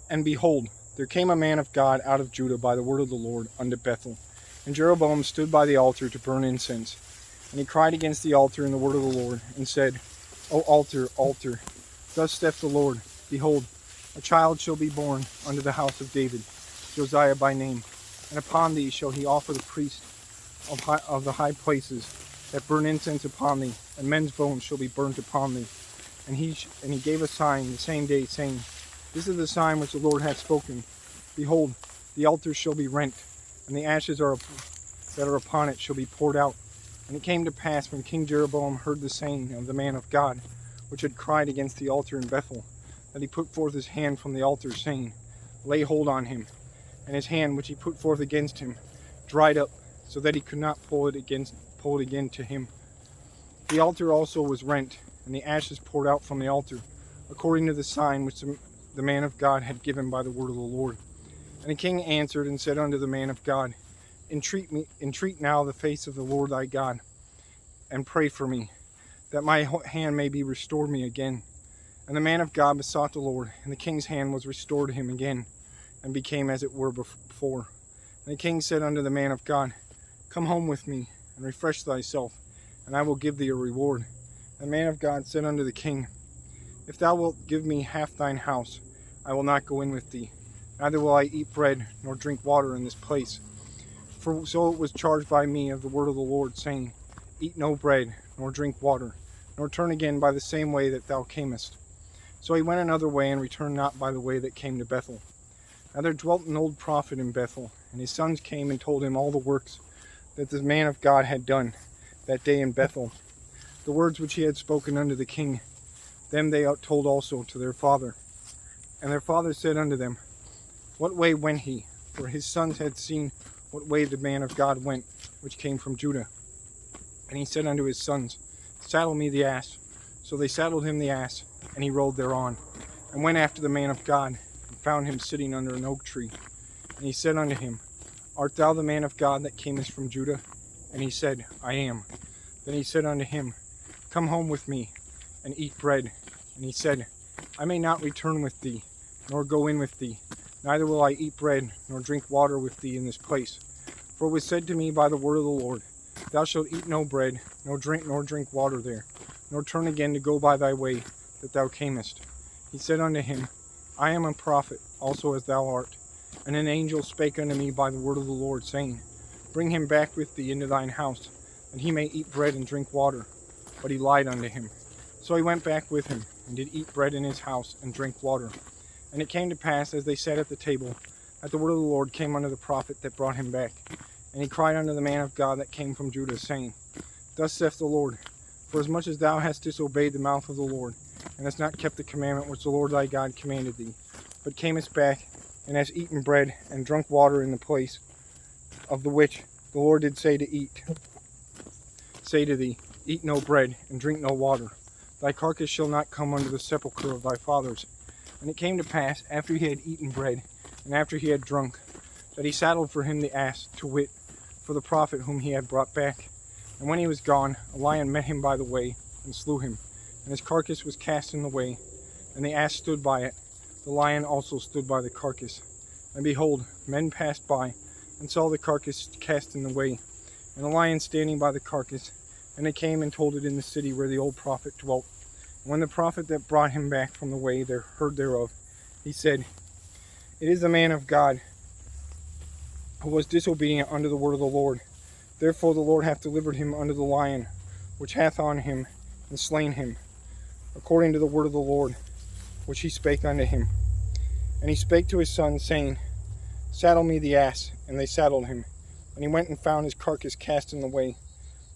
And behold, there came a man of God out of Judah by the word of the Lord unto Bethel. And Jeroboam stood by the altar to burn incense. And he cried against the altar in the word of the Lord, and said, O altar, altar, thus saith the Lord, Behold, a child shall be born unto the house of David, Josiah by name. And upon thee shall he offer the priest of the high places that burn incense upon thee, and men's bones shall be burnt upon thee. And he gave a sign the same day, saying, This is the sign which the Lord hath spoken. Behold, the altar shall be rent, and the ashes that are upon it shall be poured out. And it came to pass, when King Jeroboam heard the saying of the man of God, which had cried against the altar in Bethel, that he put forth his hand from the altar, saying, Lay hold on him. And his hand which he put forth against him dried up, so that he could not pull it again to him. The altar also was rent, and the ashes poured out from the altar, according to the sign which the man of God had given by the word of the Lord. And the king answered and said unto the man of God, Entreat now the face of the Lord thy God, and pray for me, that my hand may be restored me again. And the man of God besought the Lord, and the king's hand was restored to him again, and became as it were before. And the king said unto the man of God, Come home with me, and refresh thyself, and I will give thee a reward. And the man of God said unto the king, If thou wilt give me half thine house, I will not go in with thee, neither will I eat bread nor drink water in this place. For so it was charged by me of the word of the Lord, saying, Eat no bread, nor drink water, nor turn again by the same way that thou camest. So he went another way, and returned not by the way that came to Bethel. Now there dwelt an old prophet in Bethel, and his sons came and told him all the works that the man of God had done that day in Bethel. The words which he had spoken unto the king, them they told also to their father. And their father said unto them, What way went he? For his sons had seen what way the man of God went, which came from Judah. And he said unto his sons, Saddle me the ass. So they saddled him the ass, and he rode thereon, and went after the man of God, and found him sitting under an oak tree. And he said unto him, Art thou the man of God that camest from Judah? And he said, I am. Then he said unto him, Come home with me, and eat bread. And he said, I may not return with thee, nor go in with thee, neither will I eat bread, nor drink water with thee in this place. For it was said to me by the word of the Lord, Thou shalt eat no bread, nor drink water there, nor turn again to go by thy way that thou camest. He said unto him, I am a prophet, also as thou art. And an angel spake unto me by the word of the Lord, saying, Bring him back with thee into thine house, that he may eat bread and drink water. But he lied unto him. So he went back with him, and did eat bread in his house, and drink water. And it came to pass, as they sat at the table, that the word of the Lord came unto the prophet that brought him back. And he cried unto the man of God that came from Judah, saying, Thus saith the Lord, Forasmuch as thou hast disobeyed the mouth of the Lord, and hast not kept the commandment which the Lord thy God commanded thee, but camest back, and hast eaten bread, and drunk water in the place of the which the Lord did say to thee, Eat no bread, and drink no water. Thy carcass shall not come under the sepulchre of thy fathers. And it came to pass, after he had eaten bread, and after he had drunk, that he saddled for him the ass, to wit, for the prophet whom he had brought back. And when he was gone, a lion met him by the way, and slew him. And his carcass was cast in the way, and the ass stood by it. The lion also stood by the carcass. And behold, men passed by, and saw the carcass cast in the way, and the lion standing by the carcass. And they came and told it in the city where the old prophet dwelt. And when the prophet that brought him back from the way heard thereof, he said, It is the man of God, who was disobedient unto the word of the Lord. Therefore the Lord hath delivered him unto the lion, which hath on him, and slain him, according to the word of the Lord, which he spake unto him. And he spake to his sons, saying, Saddle me the ass. And they saddled him. And he went and found his carcass cast in the way,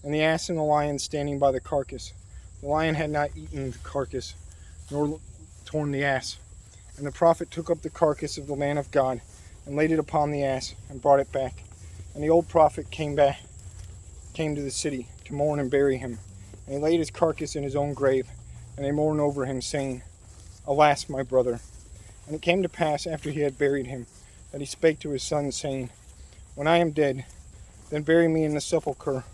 and the ass and the lion standing by the carcass. The lion had not eaten the carcass, nor torn the ass. And the prophet took up the carcass of the man of God, and laid it upon the ass, and brought it back. And the old prophet came to the city, to mourn and bury him. And he laid his carcass in his own grave, and they mourned over him, saying, Alas, my brother. And it came to pass, after he had buried him, that he spake to his sons, saying, When I am dead, then bury me in the sepulchre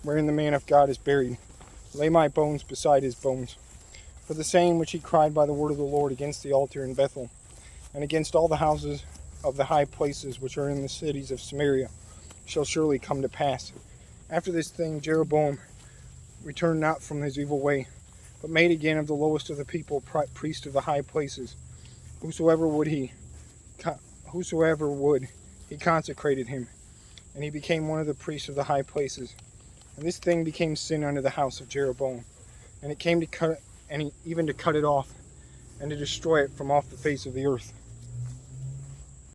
wherein the man of God is buried. Lay my bones beside his bones. For the saying which he cried by the word of the Lord against the altar in Bethel, and against all the houses of the high places which are in the cities of Samaria shall surely come to pass. After this thing Jeroboam returned not from his evil way, but made again of the lowest of the people priest of the high places. Whosoever would, he consecrated him, and he became one of the priests of the high places. And this thing became sin unto the house of Jeroboam, and it came to cut it off, and to destroy it from off the face of the earth.